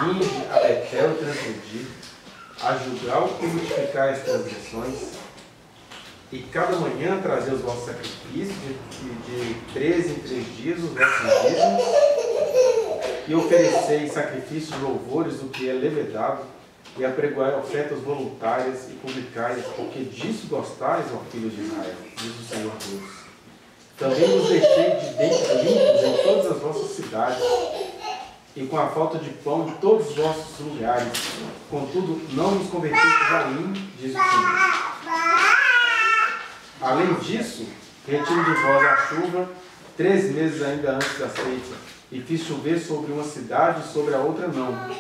vinde a Betel transgredir, a Gilgal e multiplicar as transgressões, e cada manhã trazer os vossos sacrifícios, de 3 em 3 dias, os vossos dízimos, e ofereceis sacrifícios de louvores do que é levedado, e apregoai ofertas voluntárias e publicai, porque disso gostais, ó filhos de Israel, diz o Senhor Deus. Também vos deixei de dentro limpos em todas as vossas cidades, e com a falta de pão em todos os vossos lugares. Contudo, não vos convertestes a mim, diz o Senhor. Além disso, retiro de vós a chuva 3 meses ainda antes da ceifa, e fiz chover sobre uma cidade e sobre a outra não.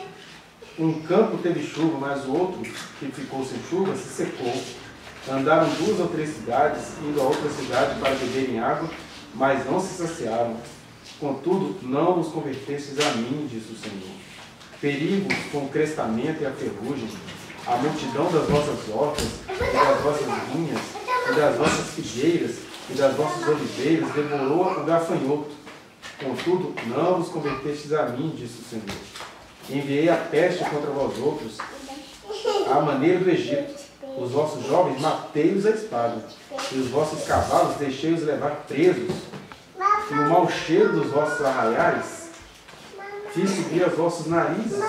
Um campo teve chuva, mas o outro, que ficou sem chuva, se secou. Andaram 2 ou 3 cidades, indo a outra cidade para beberem água, mas não se saciaram. Contudo, não vos convertestes a mim, diz o Senhor. Perigos com o crestamento e a ferrugem, a multidão das vossas hortas, e das vossas vinhas, e das vossas figueiras, e das vossas oliveiras, devorou o gafanhoto. Contudo, não vos convertestes a mim, diz o Senhor. Enviei a peste contra vós outros, à maneira do Egito. Os vossos jovens matei-os à espada, e os vossos cavalos deixei-os levar presos. E o mau cheiro dos vossos arraiais fiz subir aos vossos narizes.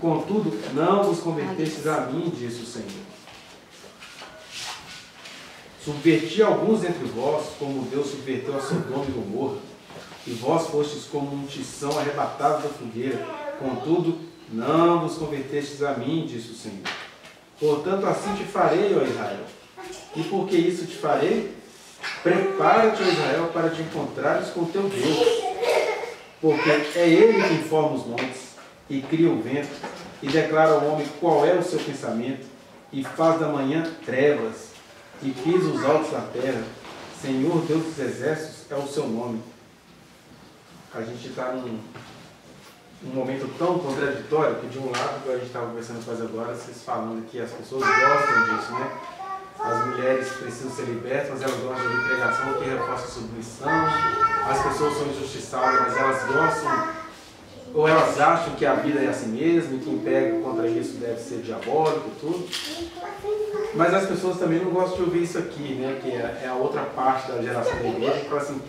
Contudo, não vos convertestes a mim, disse o Senhor. Subverti alguns entre vós, como Deus subverteu a Sodoma e Gomorra, e vós fostes como um tição arrebatado da fogueira. Contudo, não vos convertestes a mim, disse o Senhor. Portanto, assim te farei, ó Israel. E por que isso te farei? Prepara-te, ó Israel, para te encontrares com teu Deus. Porque é Ele que informa os montes, e cria o vento, e declara ao homem qual é o seu pensamento, e faz da manhã trevas, e pisa os altos da terra. Senhor Deus dos exércitos é o seu nome. A gente está num momento tão contraditório que, de um lado, a gente estava conversando quase agora, vocês falando que as pessoas gostam disso, né? As mulheres precisam ser libertas, mas elas gostam de pregação que reforça a submissão. As pessoas são injustiçadas, mas elas gostam, ou elas acham que a vida é assim mesmo, e quem pega contra isso deve ser diabólico e tudo. Mas as pessoas também não gostam de ouvir isso aqui, né? Que é a outra parte da geração da igreja, que fala assim: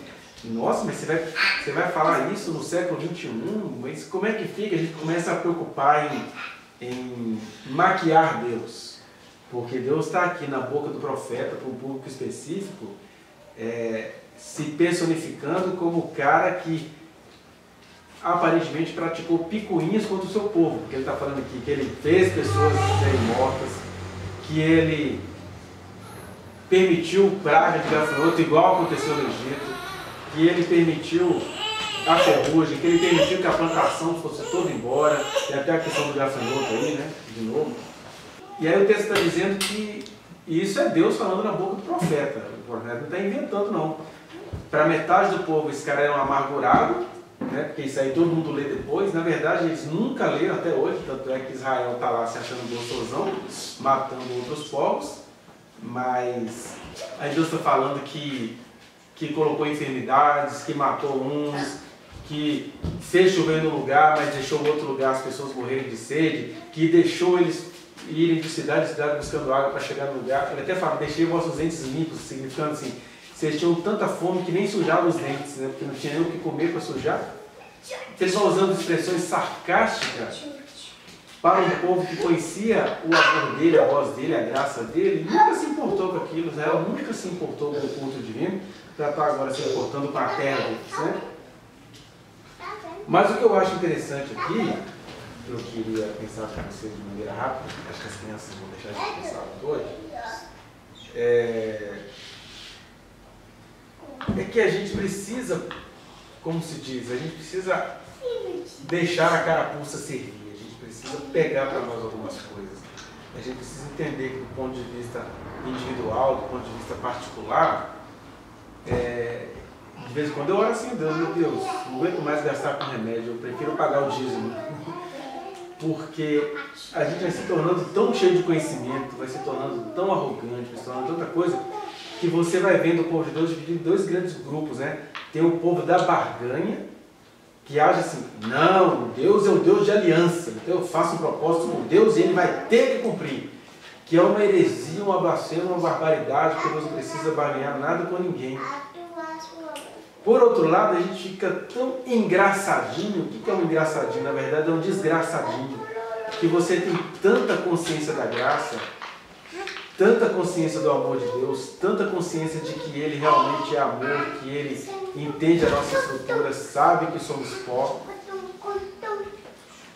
nossa, mas você vai falar isso no século XXI? Mas como é que fica? A gente começa a preocupar em maquiar Deus. Porque Deus está aqui na boca do profeta, para um público específico, se personificando como o cara que aparentemente praticou picuinhas contra o seu povo. Porque ele está falando aqui que ele fez pessoas serem mortas, que ele permitiu praga de gafanhoto, igual aconteceu no Egito, que ele permitiu a ferrugem, que ele permitiu que a plantação fosse toda embora, e até a questão do gafanhoto aí, né, de novo. E aí o texto está dizendo que isso é Deus falando na boca do profeta. O profeta não está inventando, não. Para metade do povo, esse cara era um amargurado, né, porque isso aí todo mundo lê depois. Na verdade, eles nunca leram até hoje, tanto é que Israel está lá se achando gostosão, matando outros povos. Mas aí Deus está falando que colocou enfermidades, que matou uns, que fez chover no lugar, mas deixou em outro lugar as pessoas morrerem de sede, que deixou eles irem de cidade em cidade buscando água para chegar no lugar. Ele até fala: deixei vossos dentes limpos, significando assim, vocês tinham tanta fome que nem sujavam os dentes, né? Porque não tinha nem o que comer para sujar. Eles vão usando expressões sarcásticas para um povo que conhecia o amor dele, a voz dele, a graça dele, nunca se importou com aquilo. Israel nunca se importou com o culto divino, já está agora se importando com a terra deles, né? Mas o que eu acho interessante aqui, eu queria pensar com vocês de maneira rápida, acho que as crianças vão deixar de pensar hoje, é que a gente precisa, como se diz, a gente precisa deixar a carapuça servir, a gente precisa pegar para nós algumas coisas, a gente precisa entender que do ponto de vista individual, do ponto de vista particular, de vez em quando eu oro assim: Deus, meu Deus, não aguento mais gastar com remédio, eu prefiro pagar o dízimo. Porque a gente vai se tornando tão cheio de conhecimento, vai se tornando tão arrogante, vai se tornando tanta coisa, que você vai vendo o povo de Deus dividido em 2 grandes grupos, né? Tem o povo da barganha, que haja assim, não, Deus é o Deus de aliança, então eu faço um propósito com Deus e Ele vai ter que cumprir. Que é uma heresia, uma blasfêmia, uma barbaridade, porque Deus não precisa barganhar nada com ninguém. Por outro lado, a gente fica tão engraçadinho. O que é um engraçadinho? Na verdade é um desgraçadinho. Que você tem tanta consciência da graça, tanta consciência do amor de Deus, tanta consciência de que Ele realmente é amor, que Ele entende a nossa estrutura, sabe que somos pó,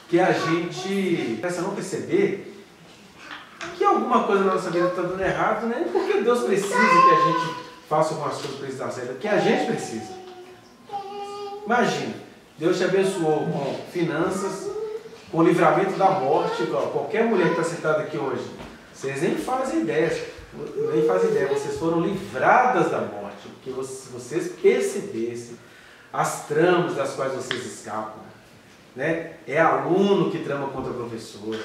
que a gente começa a não perceber que alguma coisa na nossa vida está dando errado, né? Porque Deus precisa que a gente faça algumas coisas para isso dar certo, que a gente precisa. Imagina, Deus te abençoou com finanças, com livramento da morte, igual qualquer mulher que está sentada aqui hoje. Vocês nem fazem ideia, vocês foram livradas da morte, porque se vocês percebessem as tramas das quais vocês escapam, né? É aluno que trama contra a professora,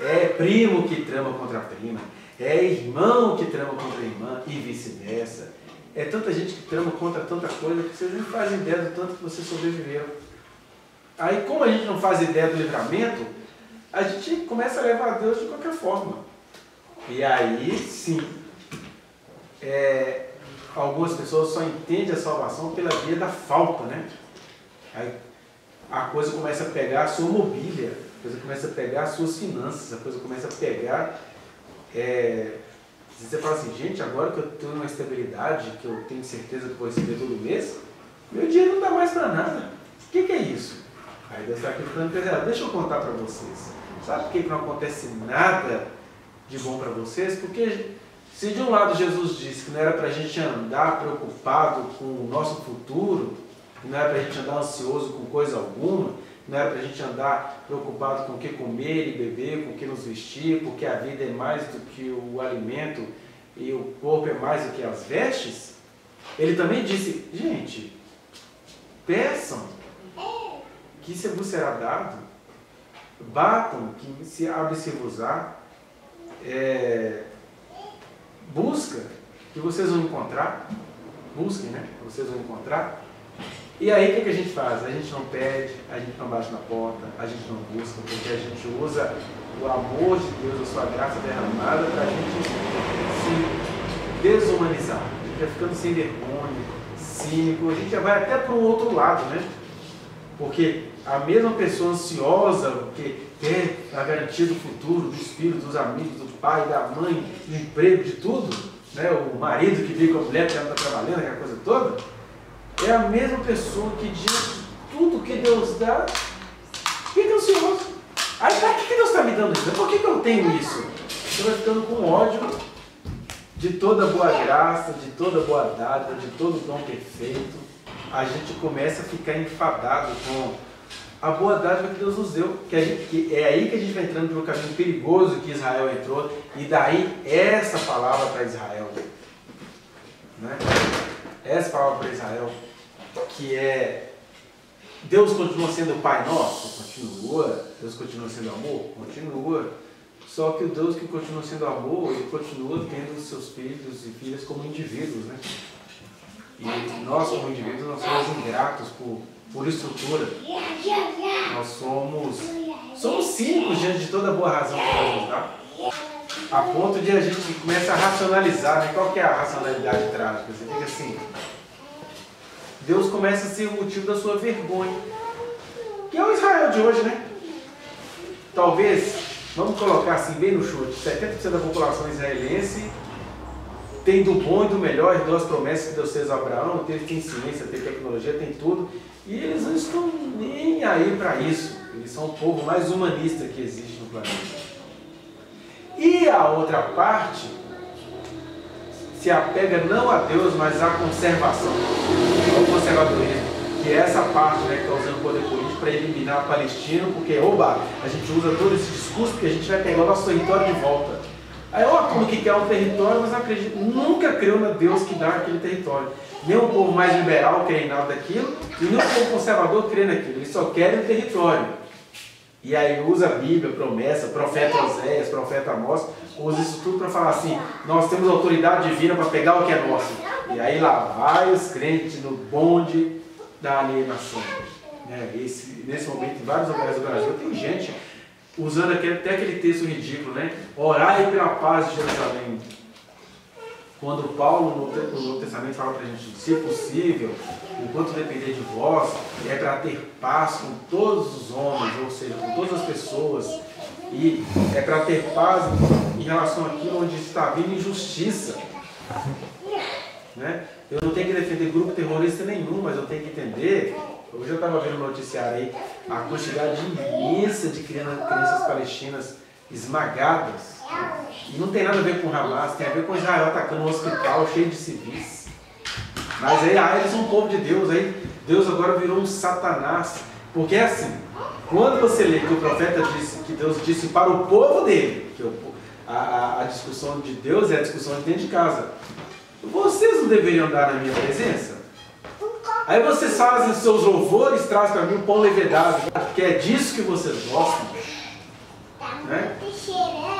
é primo que trama contra a prima, é irmão que trama contra a irmã e vice-versa. É tanta gente que trama contra tanta coisa que vocês nem fazem ideia do tanto que vocês sobreviveram. Aí, como a gente não faz ideia do livramento, a gente começa a levar a Deus de qualquer forma. E aí, sim, algumas pessoas só entendem a salvação pela via da falta, né? Aí a coisa começa a pegar a sua mobília, a coisa começa a pegar as suas finanças, a coisa começa a pegar... Você fala assim, gente, agora que eu tenho uma estabilidade, que eu tenho certeza que vou receber todo mês, meu dinheiro não dá mais para nada. O que é isso? Aí Deus está aqui falando, deixa eu contar para vocês. Sabe por que não acontece nada de bom para vocês? Porque se de um lado Jesus disse que não era para a gente andar preocupado com o nosso futuro, que não era para a gente andar ansioso com coisa alguma, não era para a gente andar preocupado com o que comer e beber, com o que nos vestir, porque a vida é mais do que o alimento e o corpo é mais do que as vestes. Ele também disse, gente, peçam, que se vos será dado, batam, que se abre-se-vos-á, busca, que vocês vão encontrar, busquem, né, que vocês vão encontrar. E aí o que a gente faz? A gente não pede, a gente não bate na porta, a gente não busca, porque a gente usa o amor de Deus, a sua graça derramada para a gente se desumanizar. A gente vai ficando sem vergonha, cínico, a gente já vai até para um outro lado, né? Porque a mesma pessoa ansiosa, que quer a garantia do futuro, dos filhos, dos amigos, do pai, da mãe, do emprego, de tudo, né? O marido que vive com a mulher que já não está trabalhando, aquela coisa toda, é a mesma pessoa que diante de tudo que Deus dá, fica ansioso. Aí, para que Deus está me dando isso? Por que eu tenho isso? Você vai ficando com ódio de toda boa graça, de toda boa dádiva, de todo dom perfeito. A gente começa a ficar enfadado com a boa dádiva que Deus nos deu. Que é aí que a gente vai entrando no caminho perigoso que Israel entrou. E daí essa palavra para Israel. Né? Essa palavra para Israel, que é Deus continua sendo o Pai nosso? Continua. Deus continua sendo amor? Continua. Só que o Deus que continua sendo amor, Ele continua tendo seus filhos e filhas como indivíduos, né? E nós como indivíduos, nós somos ingratos por estrutura. Nós somos cínicos diante de toda boa razão que Deus nos dá. A ponto de a gente começa a racionalizar, né? Qual que é a racionalidade trágica? Você fica assim, Deus começa a ser o motivo da sua vergonha, que é o Israel de hoje, né? Talvez, vamos colocar assim bem no chute, 70% da população israelense tem do bom e do melhor, herdou as promessas que Deus fez a Abraão, tem ciência, tem tecnologia, tem tudo, e eles não estão nem aí para isso. Eles são o povo mais humanista que existe no planeta. E a outra parte se apega não a Deus, mas à conservação, ao conservadorismo, que é essa parte, né, que está usando o poder político para eliminar o palestino, porque, a gente usa todo esse discurso porque a gente vai pegar o nosso território de volta. Aí ó, como que quer um território, mas não acredita, nunca creu no Deus que dá aquele território. Nem o povo mais liberal crê em nada daquilo, e nem o povo conservador crê naquilo, eles só querem o território. E aí usa a Bíblia, promessa, profeta Oséias, profeta Amós, usa isso tudo para falar assim, nós temos autoridade divina para pegar o que é nosso. E aí lá vai os crentes no bonde da alienação. Nesse momento, em vários lugares do Brasil, tem gente usando até aquele texto ridículo, né? Orai pela paz de Jerusalém. Quando Paulo, no Novo Testamento, fala para a gente, se possível, enquanto depender de vós, é para ter paz com todos os homens, ou seja, com todas as pessoas, e é para ter paz em relação àquilo onde está vindo injustiça. Né? Eu não tenho que defender grupo terrorista nenhum, mas eu tenho que entender. Hoje eu estava vendo no noticiário aí a quantidade imensa de crianças palestinas esmagadas. E não tem nada a ver com Hamas, tem a ver com Israel atacando um hospital cheio de civis. Mas aí eles são um povo de Deus, aí Deus agora virou um Satanás. Porque é assim, quando você lê que o profeta disse, que Deus disse para o povo dele, que a discussão de Deus é a discussão de dentro de casa. Vocês não deveriam andar na minha presença? Aí vocês fazem seus louvores, trazem para mim um pão levedado, que é disso que vocês gostam. Né?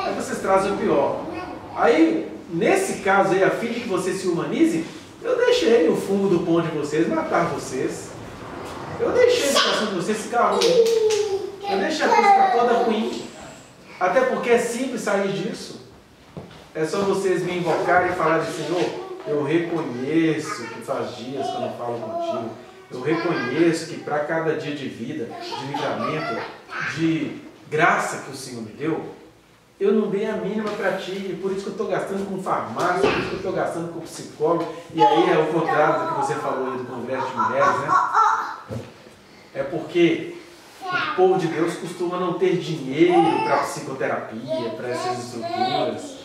Aí vocês trazem o pior. Aí, nesse caso aí, a fim de que vocês se humanizem, eu deixei o fungo do pão de vocês matar vocês. Eu deixei a situação de vocês ficar ruim. Eu deixei a coisa ficar toda ruim. Até porque é simples sair disso. É só vocês me invocarem e falarem, Senhor, eu reconheço que faz dias que eu não falo contigo. Eu reconheço que para cada dia de vida, de livramento, de graça que o Senhor me deu, eu não dei a mínima para ti. E por isso que eu estou gastando com farmácia, por isso que eu estou gastando com psicólogo. E aí é o contrário do que você falou aí do Congresso de Mulheres, né? É porque o povo de Deus costuma não ter dinheiro para psicoterapia, para essas estruturas,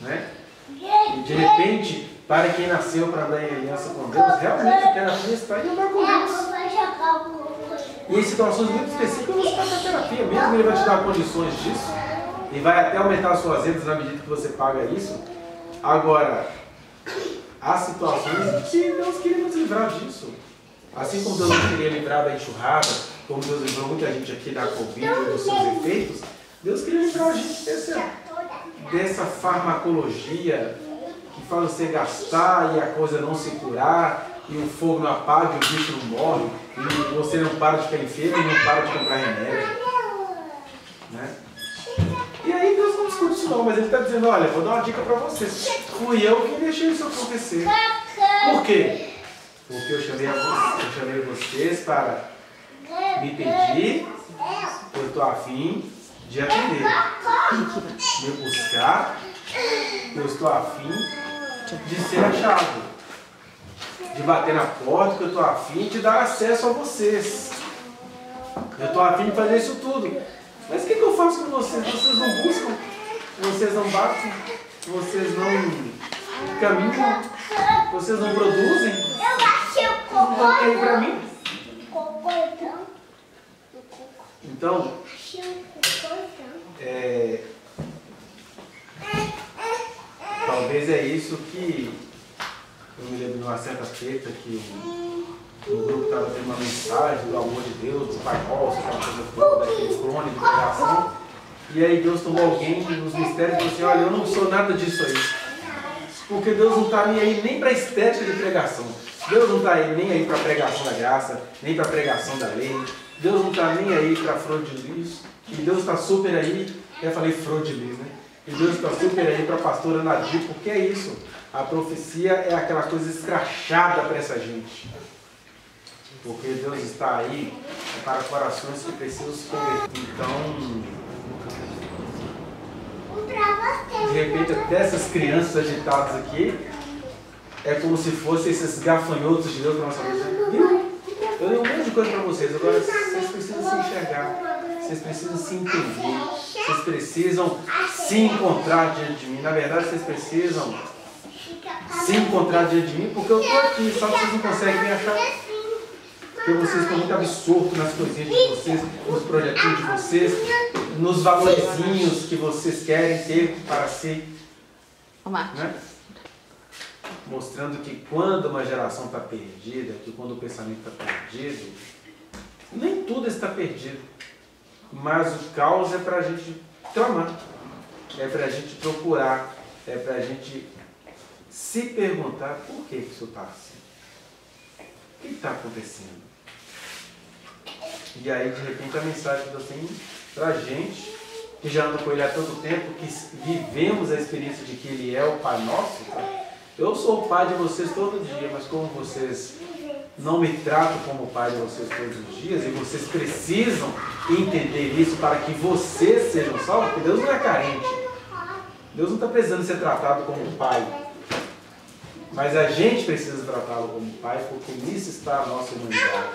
né? E de repente, para quem nasceu para andar em aliança com Deus, realmente a terapia está em andar com Deus. E em situações muito específicas você está na terapia, mesmo ele vai te dar condições disso, e vai até aumentar as suas rendas na medida que você paga isso. Agora, há situações que Deus queria nos livrar disso. Assim como Deus nos queria livrar da enxurrada, como Deus livrou muita gente aqui da Covid e dos seus efeitos, Deus queria livrar a gente dessa farmacologia que faz você gastar e a coisa não se curar, e o fogo não apaga, e o bicho não morre, e você não para de ficar enfermo e não para de comprar remédio. Né? E aí Deus não discute isso não, mas Ele está dizendo, olha, vou dar uma dica para vocês. Fui eu que deixei isso acontecer. Por quê? Porque eu chamei vocês para me pedir, eu estou afim de atender. Me buscar, eu estou afim de ser achado. De bater na porta, que eu estou afim de dar acesso a vocês. Eu estou afim de fazer isso tudo. Mas o que eu faço com vocês? Vocês não buscam, vocês não batem, vocês não caminham, vocês não produzem. Não vão cair para mim. Então, talvez é isso que eu me lembro de uma certa feita que o grupo estava tendo uma mensagem do amor de Deus, do Pai Nosso, aquela coisa toda, daquele clone de pregação. E aí Deus tomou alguém nos mistérios e falou assim, olha, eu não sou nada disso aí. Porque Deus não está nem para a estética de pregação. Deus não está nem aí para a pregação da graça, nem para a pregação da lei. Deus não está nem aí para a flor de lis. E Deus está super aí, eu falei flor de lis, né? E Deus está super aí para a pastora Nadir, porque é isso. A profecia é aquela coisa escrachada para essa gente. Porque Deus está aí para corações que precisam se converter. Então, de repente, até essas crianças agitadas aqui, é como se fossem esses gafanhotos de Deus para nossa vida. Viu? Eu dei um monte de coisa para vocês, agora vocês precisam se enxergar, vocês precisam se entender, vocês precisam se encontrar diante de mim. Na verdade, vocês precisam se encontrar diante de mim, porque eu estou aqui, só que vocês não conseguem me achar. Porque vocês estão muito absortos nas coisinhas de vocês, nos projetinhos de vocês, nos valorzinhos que vocês querem ter para si. Né? Mostrando que quando uma geração está perdida, que quando o pensamento está perdido, nem tudo está perdido. Mas o caos é para a gente clamar, é para a gente procurar, é para a gente se perguntar por que isso está assim. O que está acontecendo? E aí, de repente, a mensagem que Deus tem pra gente, que já anda com Ele há tanto tempo, que vivemos a experiência de que Ele é o Pai nosso. Eu sou o pai de vocês todo dia, mas como vocês não me tratam como o pai de vocês todos os dias, e vocês precisam entender isso para que vocês sejam salvos, porque Deus não é carente. Deus não está precisando ser tratado como pai. Mas a gente precisa tratá-lo como pai, porque nisso está a nossa humanidade.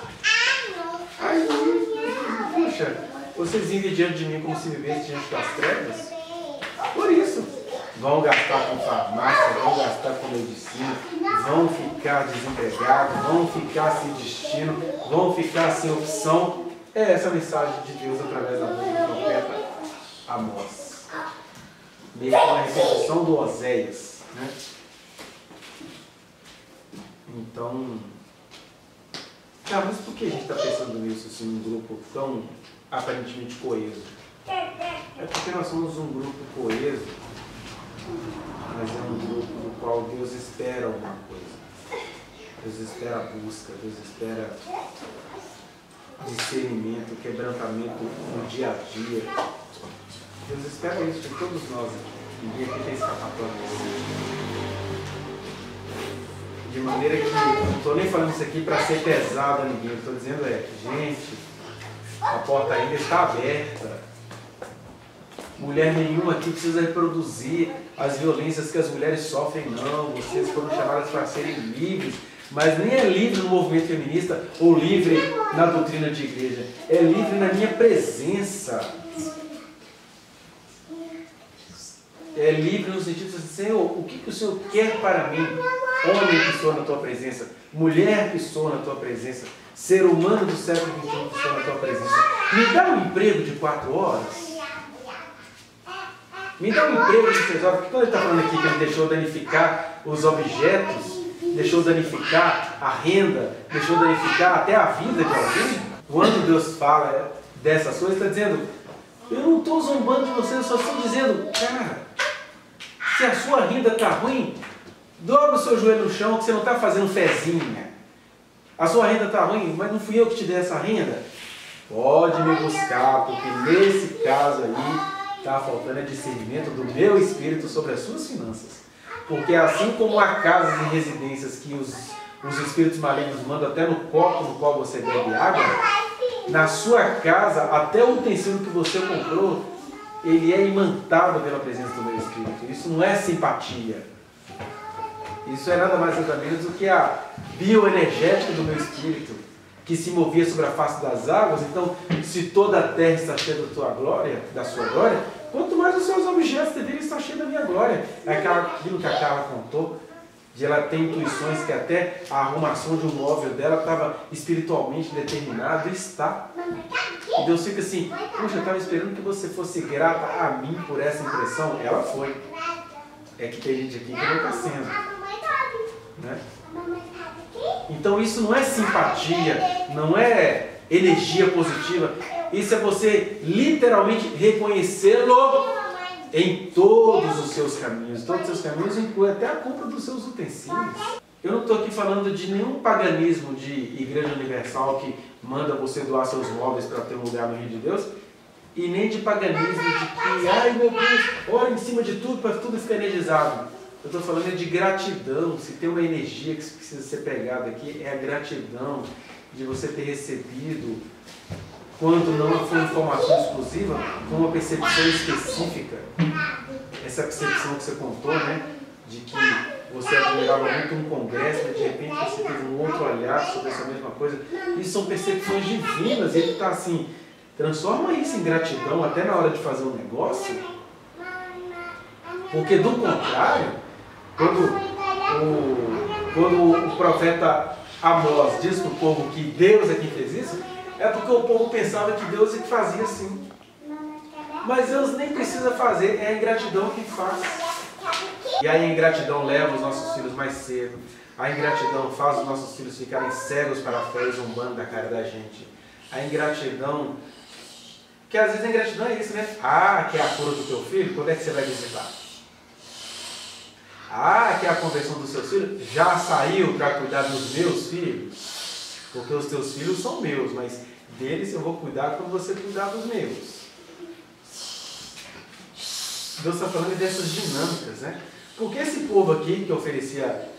Aí, puxa, vocês vivem diante de mim como se vivessem diante das trevas? Por isso. Vão gastar com farmácia, vão gastar com medicina, vão ficar desempregados, vão ficar sem destino, vão ficar sem opção. É essa a mensagem de Deus através da boca do profeta Amós. Meio que uma repetição do Oséias, né? Então, mas por que a gente está pensando nisso, assim, num grupo tão aparentemente coeso? É porque nós somos um grupo coeso, mas é um grupo do qual Deus espera alguma coisa. Deus espera a busca, Deus espera discernimento, quebrantamento no dia a dia. Deus espera isso de todos nós aqui. Ninguém aqui tem escapatória disso. De maneira que, não estou nem falando isso aqui para ser pesado a ninguém, estou dizendo gente, a porta ainda está aberta. Mulher nenhuma aqui precisa reproduzir as violências que as mulheres sofrem, não. Vocês foram chamadas para serem livres, mas nem é livre no movimento feminista ou livre na doutrina de igreja. É livre na minha presença. É livre no sentido de, Senhor, o que o Senhor quer para mim? Homem que sou na tua presença, mulher que sou na tua presença, ser humano do século XXI que sou na tua presença. Me dá um emprego de 4 horas. Me dá um emprego de 6 horas. Porque quando ele está falando aqui que ele deixou danificar os objetos, deixou danificar a renda, deixou danificar até a vida de alguém, quando Deus fala dessas coisas, está dizendo, eu não estou zombando de você, eu só estou dizendo, cara, se a sua renda está ruim, dobra o seu joelho no chão que você não está fazendo fezinha. A sua renda está ruim, mas não fui eu que te dei essa renda. Pode me buscar, porque nesse caso aí está faltando discernimento do meu espírito sobre as suas finanças. Porque assim como há casas e residências que os espíritos malignos mandam até no copo no qual você bebe água, na sua casa, até o utensílio que você comprou, ele é imantado pela presença do meu espírito. Isso não é simpatia. Isso é nada mais nada menos do que a bioenergética do meu espírito, que se movia sobre a face das águas. Então, se toda a terra está cheia da tua glória, da sua glória, quanto mais os seus objetos deveriam estar cheios da minha glória. É aquilo que a Carla contou, de ela ter intuições que até a arrumação de um móvel dela estava espiritualmente determinada, e está. E Deus fica assim, puxa, eu estava esperando que você fosse grata a mim por essa impressão. Ela foi. É que tem gente aqui que não está sendo. Né? Então isso não é simpatia, não é energia positiva. Isso é você literalmente reconhecê-lo em todos os seus caminhos. Todos os seus caminhos incluem até a compra dos seus utensílios. Eu não estou aqui falando de nenhum paganismo de Igreja Universal que manda você doar seus móveis para ter um lugar no reino de Deus, e nem de paganismo de que, ai meu Deus, ora em cima de tudo para tudo ficar energizado. Eu estou falando de gratidão. Se tem uma energia que precisa ser pregada aqui, é a gratidão de você ter recebido, quando não foi informação exclusiva, com uma percepção específica. Essa percepção que você contou, né? De que você admirava muito um congresso, mas de repente você teve um outro olhar sobre essa mesma coisa. Isso são percepções divinas. E ele está assim, transforma isso em gratidão até na hora de fazer um negócio. Porque do contrário, quando o profeta Amós diz para o povo que Deus é quem fez isso, é porque o povo pensava que Deus é que fazia assim. Mas Deus nem precisa fazer, é a ingratidão que faz. E aí a ingratidão leva os nossos filhos mais cedo. A ingratidão faz os nossos filhos ficarem cegos para a fé e zombando da cara da gente. A ingratidão, que às vezes a ingratidão é isso, né? Ah, que é a cura do teu filho? Quando é que você vai visitar? Ah, que é a conversão dos seus filhos? Já saiu para cuidar dos meus filhos? Porque os teus filhos são meus, mas deles, eu vou cuidar quando você cuidar dos meus. Deus está falando dessas dinâmicas, né? Porque esse povo aqui que oferecia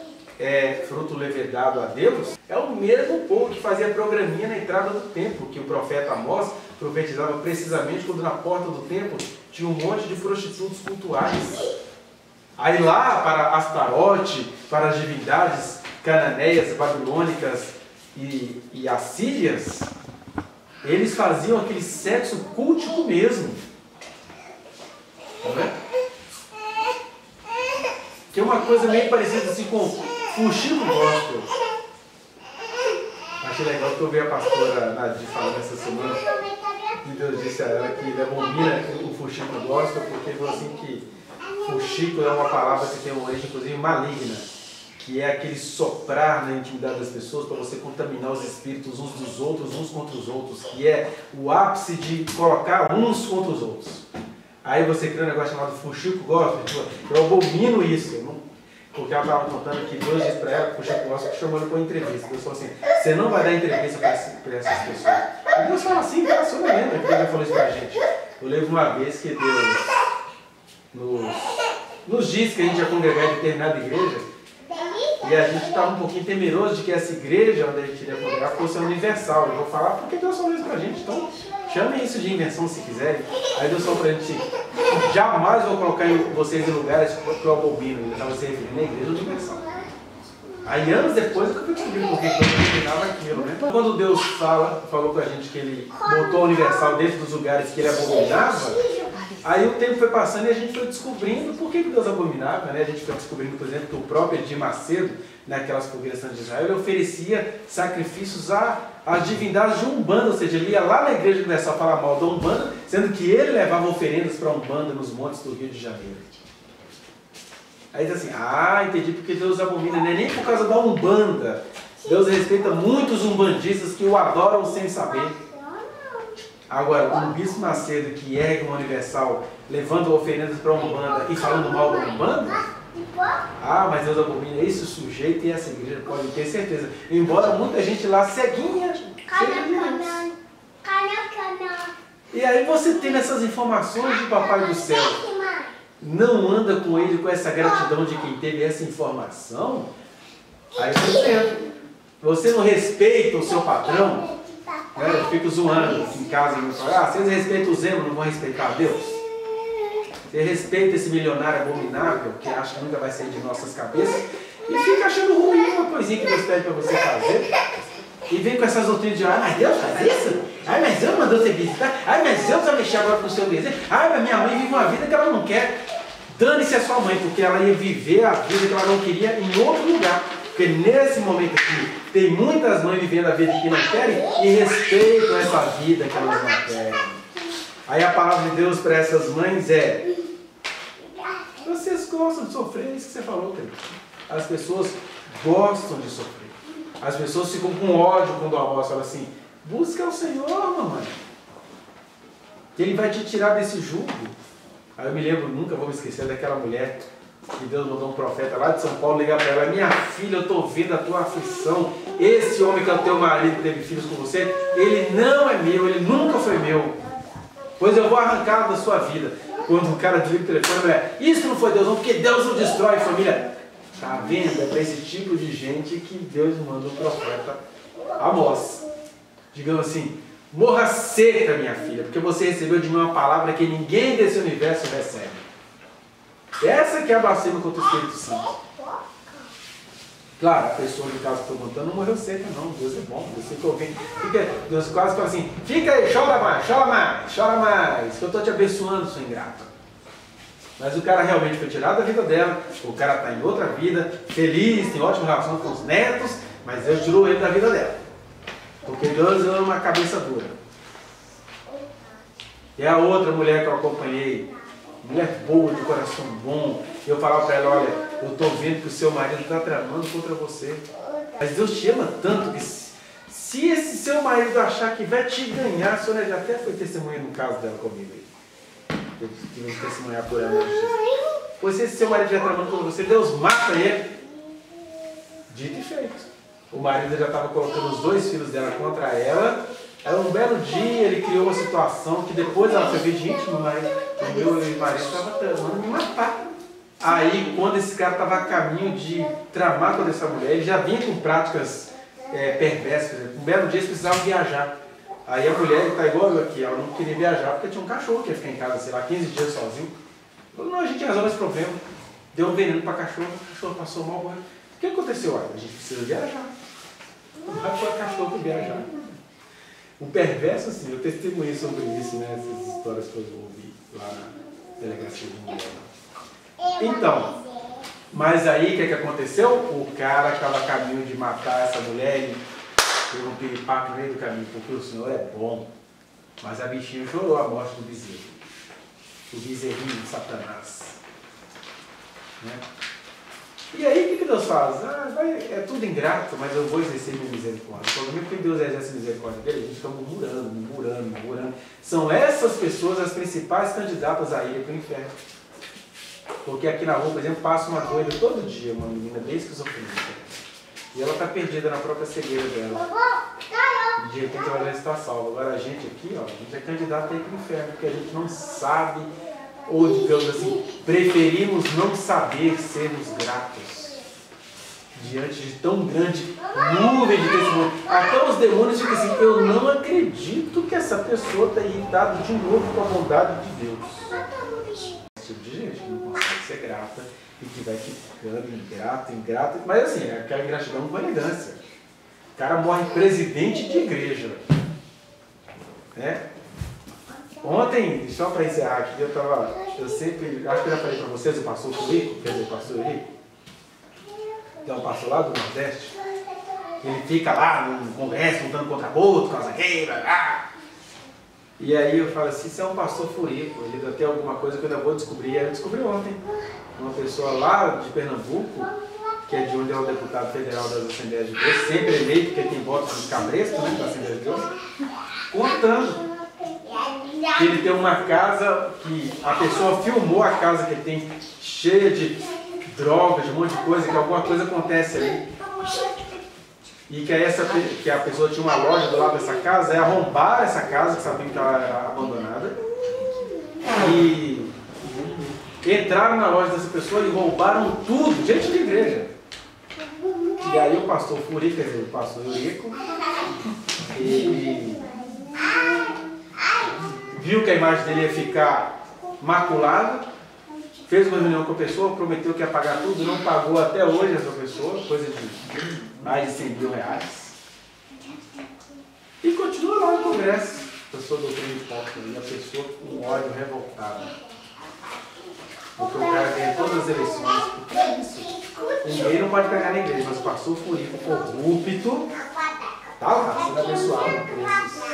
fruto levedado a Deus, é o mesmo povo que fazia programinha na entrada do templo, que o profeta Amós profetizava precisamente quando na porta do templo tinha um monte de prostitutos cultuais. Aí lá, para Astarote, para as divindades cananeias, babilônicas e assírias, eles faziam aquele sexo cultico mesmo. Tá vendo? Que é uma coisa meio parecida assim com fuxico gospel. Achei legal que eu vi a pastora Nadir falando essa semana, que Deus disse a ela que ele abomina o fuxico gospel, porque ele falou assim que fuxico é uma palavra que tem uma origem inclusive maligna, que é aquele soprar na intimidade das pessoas para você contaminar os espíritos uns dos outros, uns contra os outros, que é o ápice de colocar uns contra os outros. Aí você cria um negócio chamado fuxico gospel, eu abomino isso, porque ela estava contando que Deus disse para ela, fuxico gospel, que chamou ele para uma entrevista. Deus falou assim, você não vai dar entrevista para essas pessoas. E Deus fala assim, cara, você não lembra que Deus já falou isso para a gente. Eu lembro uma vez que Deus nos disse que a gente ia congregar em determinada igreja, e a gente estava um pouquinho temeroso de que essa igreja onde a gente iria congregar fosse universal. Eu vou falar porque Deus falou isso para a gente, então chamem isso de invenção se quiserem. Aí Deus falou para a gente, jamais vou colocar vocês em lugares que eu abomino. Ele estava se referindo na igreja universal. Aí anos depois eu fui descobrindo por que Deus imaginava aquilo, né? Quando Deus falou com a gente que Ele botou a universal dentro dos lugares que Ele abominava, aí o tempo foi passando e a gente foi descobrindo por que Deus abominava, né? A gente foi descobrindo, por exemplo, que o próprio Edir Macedo, naquelas fogueiras de Israel, ele oferecia sacrifícios às divindades de Umbanda, ou seja, ele ia lá na igreja universal falar mal da Umbanda, sendo que ele levava oferendas para Umbanda nos montes do Rio de Janeiro. Aí diz assim, entendi porque Deus abomina, não é nem por causa da Umbanda. Deus respeita muitos umbandistas que o adoram sem saber. Agora, um bispo Macedo que ergue uma universal, levando oferendas para Umbanda e falando mal da Umbanda, mas Deus abomina esse sujeito e essa igreja, pode ter certeza. Embora muita gente lá ceguinha, e aí você tendo essas informações de Papai do Céu, não anda com ele com essa gratidão de quem teve essa informação, aí você não respeita o seu patrão, né? Eu fico zoando aqui em casa, vocês respeitam o Zemo, não vão respeitar a Deus? Você respeita esse milionário abominável que acha que nunca vai sair de nossas cabeças e fica achando ruim uma coisinha que Deus pede para você fazer e vem com essas doutrinas de mas Deus faz isso? Mas Deus mandou você visitar? Mas Deus vai mexer agora com o seu desejo? Mas minha mãe vive uma vida que ela não quer. Dane-se a sua mãe, porque ela ia viver a vida que ela não queria em outro lugar. Porque nesse momento aqui, tem muitas mães vivendo a vida que não querem e respeitam essa vida que elas não querem. Aí a palavra de Deus para essas mães é: vocês gostam de sofrer, é isso que você falou, querido. As pessoas gostam de sofrer. As pessoas ficam com ódio quando o avó fala assim: busca o Senhor, mamãe, que Ele vai te tirar desse jugo. Aí eu me lembro, nunca vou me esquecer daquela mulher que Deus mandou um profeta lá de São Paulo ligar para ela: minha filha, eu estou vendo a tua aflição. Esse homem que é o teu marido, que teve filhos com você, ele não é meu, ele nunca foi meu. Pois eu vou arrancá-lo da sua vida. Quando o cara desliga o telefone, a mulher: isso não foi Deus não, porque Deus não destrói família. Está vendo? É para esse tipo de gente que Deus manda o profeta Amós. Digamos assim: morra seca, minha filha, porque você recebeu de mim uma palavra que ninguém desse universo recebe. Essa que é a blasfêmia contra o Espírito Santo. Claro, a pessoa que estava perguntando não morreu seca, não. Deus é bom, Deus fica ouvindo. Deus quase fala assim: fica aí, chora mais, que eu estou te abençoando, seu ingrato. Mas o cara realmente foi tirado da vida dela, o cara está em outra vida, feliz, tem ótima relação com os netos, mas Deus tirou ele da vida dela. Porque Deus ama uma cabeça dura. E a outra mulher que eu acompanhei, mulher boa, de coração bom, eu falava para ela: olha, eu estou vendo que o seu marido está tramando contra você. Mas Deus te ama tanto que se esse seu marido achar que vai te ganhar, a senhora já até foi testemunha no caso dela comigo aí. Eu tive que testemunhar por ela. Pois se esse seu marido já tramando contra você, Deus mata ele. Dito e feito. O marido já estava colocando os 2 filhos dela contra ela Aí um belo dia ele criou uma situação que depois ela foi ver, gente, o meu marido estava tramando me matar. Aí quando esse cara estava a caminho de tramar com essa mulher, ele já vinha com práticas perversas. Um belo dia eles precisavam viajar. Aí a mulher está igual eu aqui, ela não queria viajar porque tinha um cachorro que ia ficar em casa, sei lá, 15 dias sozinho. Falou, não, a gente resolve esse problema. Deu um veneno para cachorro, o cachorro passou mal. O que aconteceu? Olha, a gente precisa viajar. Vai para o cachorro para viajar. O perverso, assim, eu testemunhei sobre isso, né? Essas histórias que eu ouvi lá na delegacia de mulher. Então, mas aí o que aconteceu? O cara estava a caminho de matar essa mulher e teve um piripaque no meio do caminho, porque o Senhor é bom. Mas a bichinha chorou a morte do bezerro. O bezerrinho de Satanás. Né? E aí o que Deus faz? É tudo ingrato, mas eu vou exercer minha misericórdia. O problema é que Deus exerce misericórdia dele, a gente fica murmurando. São essas pessoas as principais candidatas a ir para o inferno. Porque aqui na rua, por exemplo, passa uma doida todo dia, uma menina bem esquizofrênica. E ela está perdida na própria cegueira dela. E de repente ela já está salva. Agora a gente aqui, ó, a gente é candidato a ir para o inferno, porque a gente não sabe, ou digamos assim, preferimos não saber sermos gratos diante de tão grande nuvem de testemunho. Até os demônios ficam assim, eu não acredito que essa pessoa está irritada de novo com a bondade de Deus. Esse tipo de gente que não consegue ser grata e que vai ficando ingrato, mas assim, é aquela ingratidão com elegância. O cara morre presidente de igreja. Né? Ontem, só para encerrar aqui, eu sempre, acho que eu já falei para vocês, o pastor Furico, quer dizer, o pastor Eurico, que é um pastor lá do Nordeste, ele fica lá no congresso lutando contra aborto, causa guerra, e aí eu falo assim, você é um pastor Furico, ele ainda tem alguma coisa que eu ainda vou descobrir, e aí eu descobri ontem, uma pessoa lá de Pernambuco, que é de onde é o deputado federal das Assembleias de Deus, sempre eleito, porque tem votos de cabresto, né, da Assembleia de Deus, contando que ele tem uma casa que a pessoa filmou a casa que ele tem cheia de drogas, de um monte de coisa, que alguma coisa acontece ali. E que a pessoa tinha uma loja do lado dessa casa, arrombaram essa casa, que sabiam que ela era abandonada, e entraram na loja dessa pessoa e roubaram tudo, gente de igreja. E aí o pastor Furico, quer dizer, o pastor Eurico, ele viu que a imagem dele ia ficar maculada, fez uma reunião com a pessoa, prometeu que ia pagar tudo, não pagou até hoje essa pessoa, coisa de mais de 100 mil reais. E continua lá no congresso, a pessoa doutrina hipócrita, e a pessoa com ódio revoltado. Porque o cara ganha todas as eleições, porque é isso. Ninguém não pode pegar na igreja, mas o pastor Furico corrupto, tá lá, sendo abençoado por esses.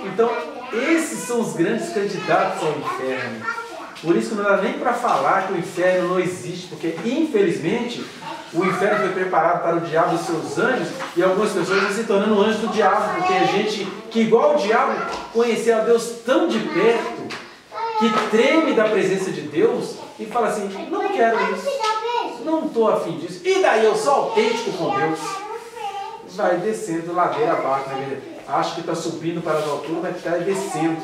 Então, esses são os grandes candidatos ao inferno. Por isso que não dá nem para falar que o inferno não existe, porque infelizmente o inferno foi preparado para o diabo e seus anjos, e algumas pessoas estão se tornando anjos do diabo, porque a gente que igual o diabo conheceu a Deus tão de perto, que treme da presença de Deus e fala assim, não quero isso, não estou afim disso, e daí eu sou autêntico com Deus. Vai descendo ladeira abaixo, né? Acho que está subindo para as alturas, mas está descendo.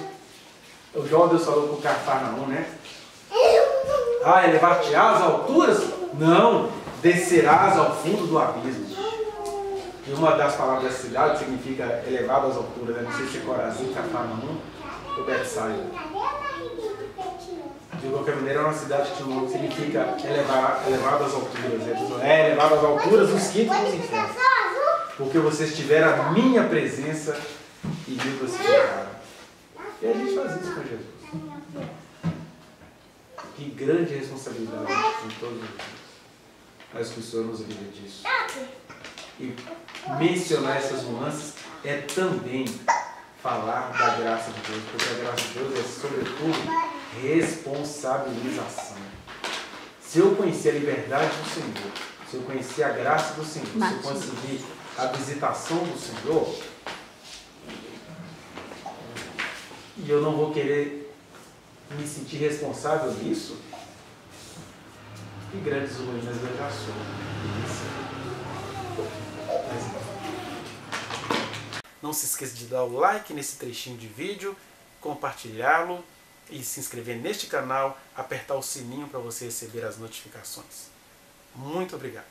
O João Deus falou com o Cafarnaum, né? Elevar-te-ás às alturas? Não, descerás ao fundo do abismo. E uma das palavras da cidade significa elevado às alturas, né? Não sei se é Corazim, Cafarnaum ou Betsaida. De qualquer maneira, é uma cidade que tinha um nome que significa elevado às alturas. Elevado às alturas, os quintos dos infernos. Porque vocês tiveram a minha presença e me crucificaram. E a gente faz isso com Jesus. Que grande responsabilidade em todos os dias. Mas que o Senhor nos livre disso. E mencionar essas nuances é também falar da graça de Deus, porque a graça de Deus é, sobretudo, responsabilização. Se eu conhecer a liberdade do Senhor, se eu conhecer a graça do Senhor, se eu conseguir a visitação do Senhor, e eu não vou querer me sentir responsável nisso, que grandes ruínas eu já sou. Não se esqueça de dar o like nesse trechinho de vídeo, compartilhá-lo e se inscrever neste canal, apertar o sininho para você receber as notificações. Muito obrigado.